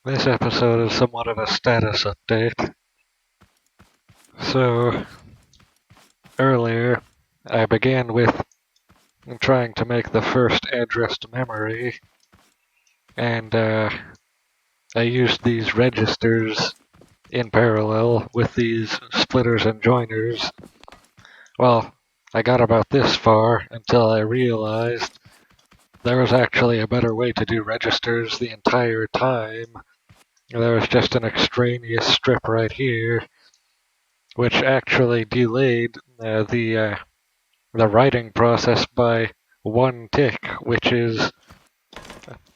This episode is somewhat of a status update. So, earlier, I began with trying to make the first addressed memory, and I used these registers in parallel with these splitters and joiners. Well, I got about this far until I realized there was actually a better way to do registers the entire time. There was just an extraneous strip right here, which actually delayed the writing process by one tick, which is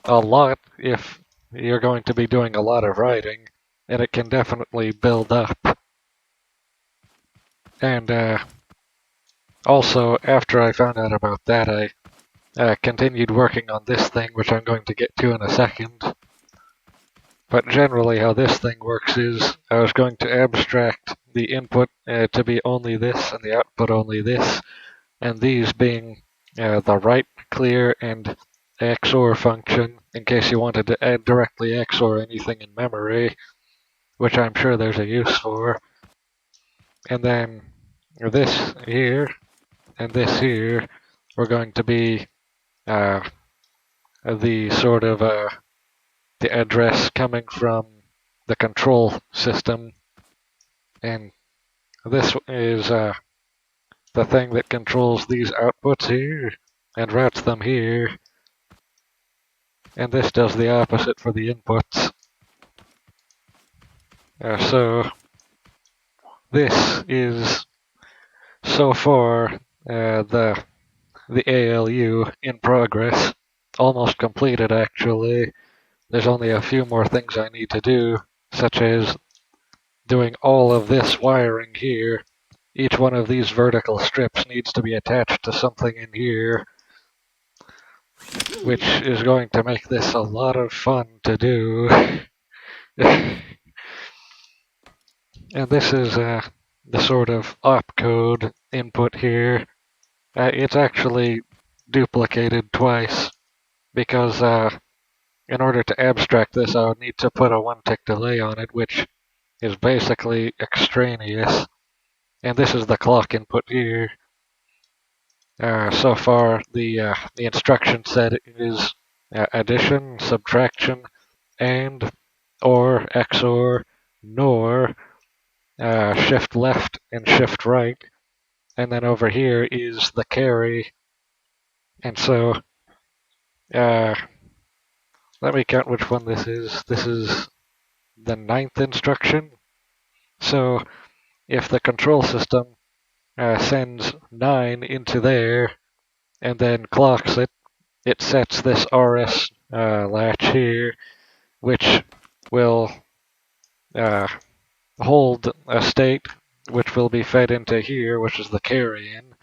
a lot if you're going to be doing a lot of writing, and it can definitely build up. And also, after I found out about that, I continued working on this thing, which I'm going to get to in a second. But generally, how this thing works is I was going to abstract the input to be only this and the output only this, and these being the write, clear, and XOR function in case you wanted to add directly XOR anything in memory, which I'm sure there's a use for. And then this here and this here were going to be the sort of the address coming from the control system, and this is the thing that controls these outputs here and routes them here, and this does the opposite for the inputs. So this is so far the ALU in progress, almost completed actually. There's only a few more things I need to do, such as doing all of this wiring here. Each one of these vertical strips needs to be attached to something in here, which is going to make this a lot of fun to do. And this is the sort of opcode input here. It's actually duplicated twice because in order to abstract this, I would need to put a one-tick delay on it, which is basically extraneous. And this is the clock input here. So far, the instruction set is addition, subtraction, and, or, XOR, NOR, shift left and shift right. And then over here is the carry. And so, let me count which one this is. This is the 9th instruction. So, if the control system sends 9 into there and then clocks it, it sets this RS latch here, which will hold a state which will be fed into here, which is the carry in,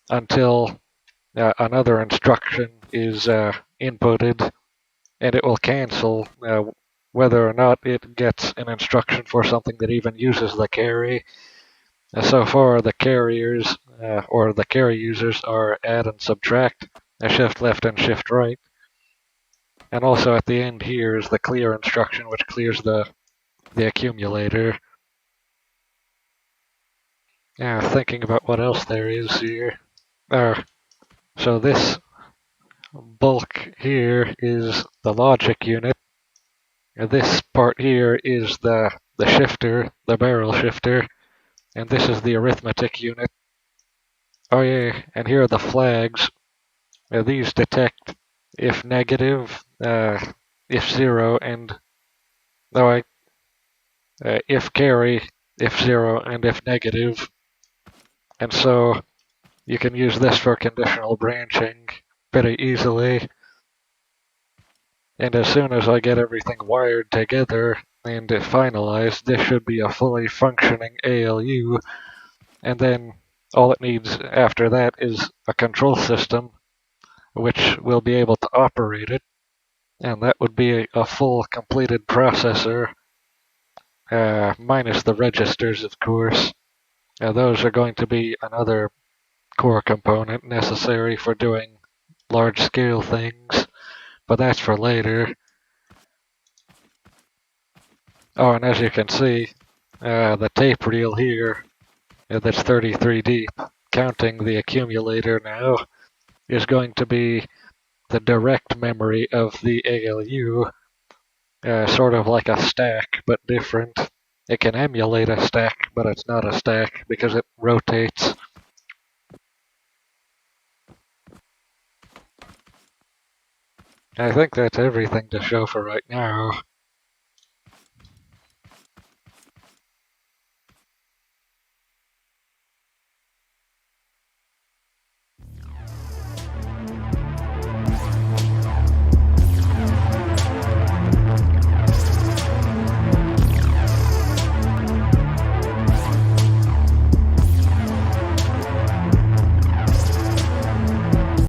until another instruction is inputted, and it will cancel whether or not it gets an instruction for something that even uses the carry. So far, the carriers or the carry users are add and subtract, shift left and shift right. And also at the end here is the clear instruction, which clears the accumulator. Thinking about what else there is here. So this bulk here is the logic unit. This part here is the shifter, the barrel shifter, and this is the arithmetic unit. Oh yeah, and here are the flags. These detect if negative, if zero, and if carry, if zero, and if negative. And so you can use this for conditional branching pretty easily. And as soon as I get everything wired together and finalized, this should be a fully functioning ALU. And then all it needs after that is a control system which will be able to operate it. And that would be a full completed processor, minus the registers, of course. Those are going to be another core component necessary for doing large-scale things, but that's for later. Oh, and as you can see, the tape reel here, that's 33 deep, counting the accumulator now, is going to be the direct memory of the ALU, sort of like a stack, but different. It can emulate a stack, but it's not a stack because it rotates. I think that's everything to show for right now.